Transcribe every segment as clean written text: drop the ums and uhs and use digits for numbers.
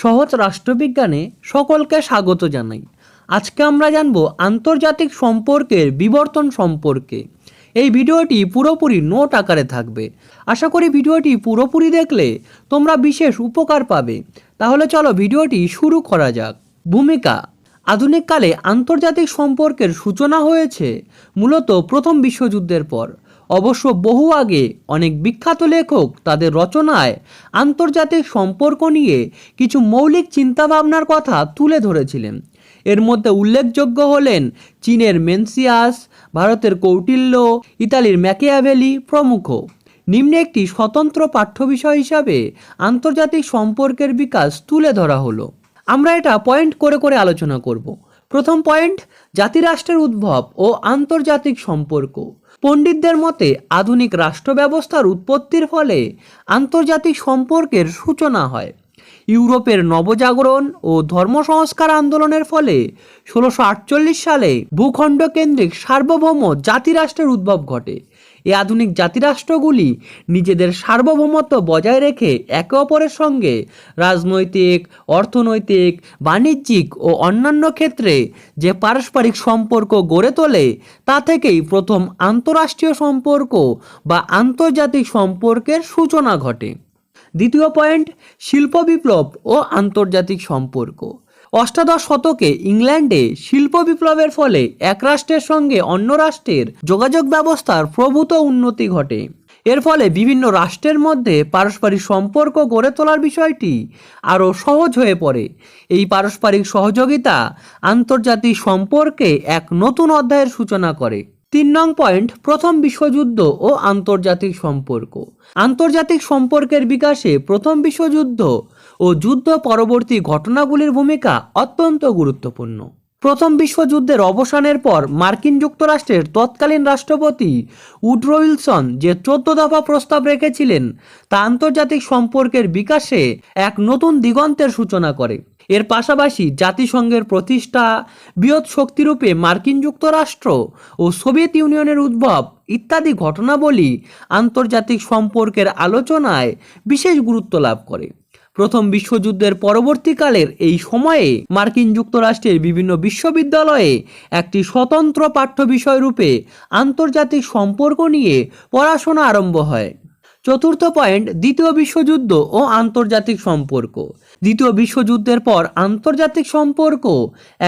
সহজ রাষ্ট্রবিজ্ঞানে সকলকে স্বাগত জানাই। আজকে আমরা জানব আন্তর্জাতিক সম্পর্কের বিবর্তন সম্পর্কে। এই ভিডিওটি পুরোপুরি নোট আকারে থাকবে। আশা করি ভিডিওটি পুরোপুরি দেখলে তোমরা বিশেষ উপকার পাবে। তাহলে চলো ভিডিওটি শুরু করা যাক। ভূমিকা: আধুনিক কালে আন্তর্জাতিক সম্পর্কের সূচনা হয়েছে মূলত প্রথম বিশ্বযুদ্ধের পর। অবশ্য বহু আগে অনেক বিখ্যাত লেখক তাদের রচনায় আন্তর্জাতিক সম্পর্ক নিয়ে কিছু মৌলিক চিন্তাভাবনার কথা তুলে ধরেছিলেন। এর মধ্যে উল্লেখযোগ্য হলেন চীনের মেনসিয়াস, ভারতের কৌটিল্য, ইতালির ম্যাকিয়াভেলি প্রমুখ। নিম্নে একটি স্বতন্ত্র পাঠ্যবিষয় হিসাবে আন্তর্জাতিক সম্পর্কের বিকাশ তুলে ধরা হলো। আমরা এটা পয়েন্ট করে করে আলোচনা করব। প্রথম পয়েন্ট: জাতিরাষ্ট্রের উদ্ভব ও আন্তর্জাতিক সম্পর্ক। পণ্ডিতদের মতে আধুনিক রাষ্ট্র ব্যবস্থার উৎপত্তির ফলে আন্তর্জাতিক সম্পর্কের সূচনা হয়। ইউরোপের নবজাগরণ ও ধর্ম সংস্কার আন্দোলনের ফলে 1648 সালে ভূখণ্ড কেন্দ্রিক সার্বভৌম জাতিরাষ্ট্রের উদ্ভব ঘটে। এই আধুনিক জাতিরাষ্ট্রগুলি নিজেদের সার্বভৌমত্ব বজায় রেখে একে অপরের সঙ্গে রাজনৈতিক, অর্থনৈতিক, বাণিজ্যিক ও অন্যান্য ক্ষেত্রে যে পারস্পরিক সম্পর্ক গড়ে তোলে তা থেকেই প্রথম আন্তঃরাষ্ট্রীয় সম্পর্ক বা আন্তর্জাতিক সম্পর্কের সূচনা ঘটে। দ্বিতীয় পয়েন্ট: শিল্প বিপ্লব ও আন্তর্জাতিক সম্পর্ক। অষ্টাদশ শতকে ইংল্যান্ডে শিল্প বিপ্লবের ফলে এক রাষ্ট্রের সঙ্গে অন্য রাষ্ট্রের যোগাযোগ ব্যবস্থার প্রভূত উন্নতি ঘটে। এর ফলে বিভিন্ন রাষ্ট্রের মধ্যে পারস্পরিক সম্পর্ক গড়ে তোলার বিষয়টি আরও সহজ হয়ে পড়ে। এই পারস্পরিক সহযোগিতা আন্তর্জাতিক সম্পর্কে এক নতুন অধ্যায়ের সূচনা করে। 3 নং পয়েন্ট: প্রথম বিশ্বযুদ্ধ ও আন্তর্জাতিক সম্পর্ক। আন্তর্জাতিক সম্পর্কের বিকাশে প্রথম বিশ্বযুদ্ধ ও যুদ্ধ পরবর্তী ঘটনাগুলির ভূমিকা অত্যন্ত গুরুত্বপূর্ণ। প্রথম বিশ্বযুদ্ধের অবসানের পর মার্কিন যুক্তরাষ্ট্রের তৎকালীন রাষ্ট্রপতি উড্রো উইলসন যে 14 দফা প্রস্তাব রেখেছিলেন তা আন্তর্জাতিক সম্পর্কের বিকাশে এক নতুন দিগন্তের সূচনা করে। এর পাশাপাশি জাতিসংঘের প্রতিষ্ঠা, বৃহৎ শক্তিরূপে মার্কিন যুক্তরাষ্ট্র ও সোভিয়েত ইউনিয়নের উদ্ভব ইত্যাদি ঘটনাবলী আন্তর্জাতিক সম্পর্কের আলোচনায় বিশেষ গুরুত্ব লাভ করে। প্রথম বিশ্বযুদ্ধের পরবর্তীকালের এই সময়ে মার্কিন যুক্তরাষ্ট্রের বিভিন্ন বিশ্ববিদ্যালয়ে একটি স্বতন্ত্র পাঠ্য বিষয় রূপে আন্তর্জাতিক সম্পর্ক নিয়ে পড়াশোনা আরম্ভ হয়। চতুর্থ পয়েন্ট: দ্বিতীয় বিশ্বযুদ্ধ ও আন্তর্জাতিক সম্পর্ক। দ্বিতীয় বিশ্বযুদ্ধের পর আন্তর্জাতিক সম্পর্ক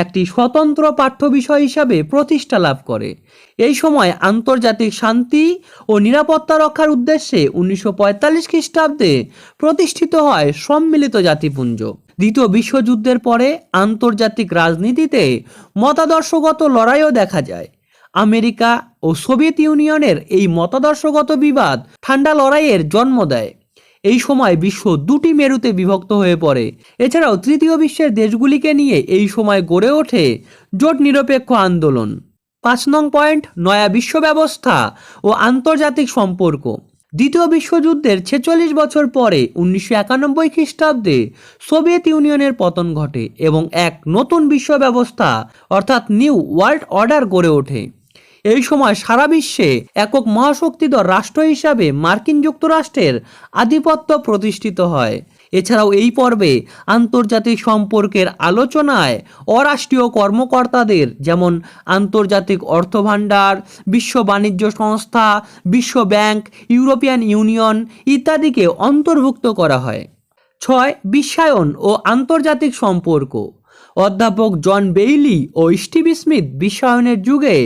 একটি স্বতন্ত্র পাঠ্য বিষয় হিসাবে প্রতিষ্ঠা লাভ করে। এই সময় আন্তর্জাতিক শান্তি ও নিরাপত্তা রক্ষার উদ্দেশ্যে 1945 খ্রিস্টাব্দে প্রতিষ্ঠিত হয় সম্মিলিত জাতিপুঞ্জ। দ্বিতীয় বিশ্বযুদ্ধের পরে আন্তর্জাতিক রাজনীতিতে মতাদর্শগত লড়াইও দেখা যায়। আমেরিকা ও সোভিয়েত ইউনিয়নের এই মতাদর্শগত বিবাদ ঠান্ডা লড়াইয়ের জন্ম দেয়। এই সময় বিশ্ব দুটি মেরুতে বিভক্ত হয়ে পড়ে। এছাড়াও তৃতীয় বিশ্বের দেশগুলিকে নিয়ে এই সময় গড়ে ওঠে জোট নিরপেক্ষ আন্দোলন। 5 নং পয়েন্ট: নয়া বিশ্ব ব্যবস্থা ও আন্তর্জাতিক সম্পর্ক। দ্বিতীয় বিশ্বযুদ্ধের 46 বছর পরে 1991 খ্রিস্টাব্দে সোভিয়েত ইউনিয়নের পতন ঘটে এবং এক নতুন বিশ্ব ব্যবস্থা অর্থাৎ নিউ ওয়ার্ল্ড অর্ডার গড়ে ওঠে। এই সময় সারা বিশ্বে একক মহাশক্তিধর রাষ্ট্র হিসাবে মার্কিন যুক্তরাষ্ট্রের আধিপত্য প্রতিষ্ঠিত হয়। এছাড়াও এই পর্বে আন্তর্জাতিক সম্পর্কের আলোচনায় অরাষ্ট্রীয় কর্মকর্তাদের যেমন আন্তর্জাতিক অর্থভাণ্ডার, বিশ্ব বাণিজ্য সংস্থা, বিশ্ব ব্যাংক, ইউরোপিয়ান ইউনিয়ন ইত্যাদিকে অন্তর্ভুক্ত করা হয়। 6. বিশ্বায়ন ও আন্তর্জাতিক সম্পর্ক। অধ্যাপক জন বেইলি ও স্টিভ স্মিথ বিশ্বায়নের যুগে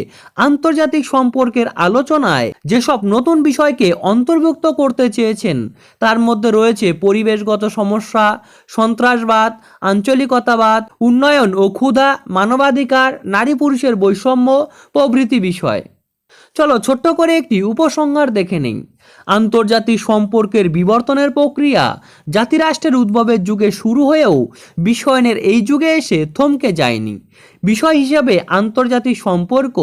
আন্তর্জাতিক সম্পর্কের আলোচনায় যেসব নতুন বিষয়কে অন্তর্ভুক্ত করতে চেয়েছেন তার মধ্যে রয়েছে পরিবেশগত সমস্যা, সন্ত্রাসবাদ, আঞ্চলিকতাবাদ, উন্নয়ন ও ক্ষুধা, মানবাধিকার, নারী পুরুষের বৈষম্য প্রভৃতি বিষয়। চলো ছোট্ট করে একটি উপসংহার দেখে নেই। আন্তর্জাতিক সম্পর্কের বিবর্তনের প্রক্রিয়া জাতিরাষ্ট্রের উদ্ভবের যুগে শুরু হয়েও বিশ্বায়নের এই যুগে এসে থমকে যায়নি। বিষয় হিসাবে আন্তর্জাতিক সম্পর্ক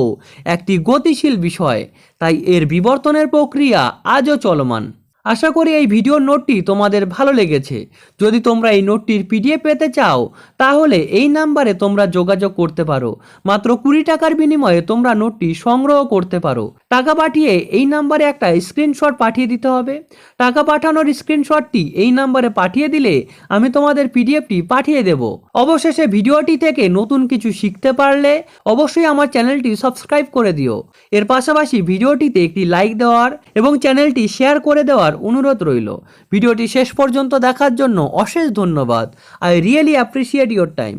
একটি গতিশীল বিষয়, তাই এর বিবর্তনের প্রক্রিয়া আজও চলমান। আশা করি এই ভিডিওর নোটটি তোমাদের ভালো লেগেছে। যদি তোমরা এই নোটটির পিডিএফ পেতে চাও তাহলে এই নাম্বারে তোমরা যোগাযোগ করতে পারো। মাত্র 20 টাকার বিনিময়ে তোমরা নোটটি সংগ্রহ করতে পারো। টাকা পাঠিয়ে এই নাম্বারে একটা স্ক্রিনশট পাঠিয়ে দিতে হবে। টাকা পাঠানোর স্ক্রিনশটটি এই নাম্বারে পাঠিয়ে দিলে আমি তোমাদের পিডিএফটি পাঠিয়ে দেব। অবশেষে ভিডিওটি থেকে নতুন কিছু শিখতে পারলে অবশ্যই আমার চ্যানেলটি সাবস্ক্রাইব করে দিও। এর পাশাপাশি ভিডিওটিতে একটি লাইক দেওয়ার এবং চ্যানেলটি শেয়ার করে দেওয়ার অনুরোধ রইল। ভিডিওটি শেষ পর্যন্ত দেখার জন্য অশেষ ধন্যবাদ। I really appreciate your time.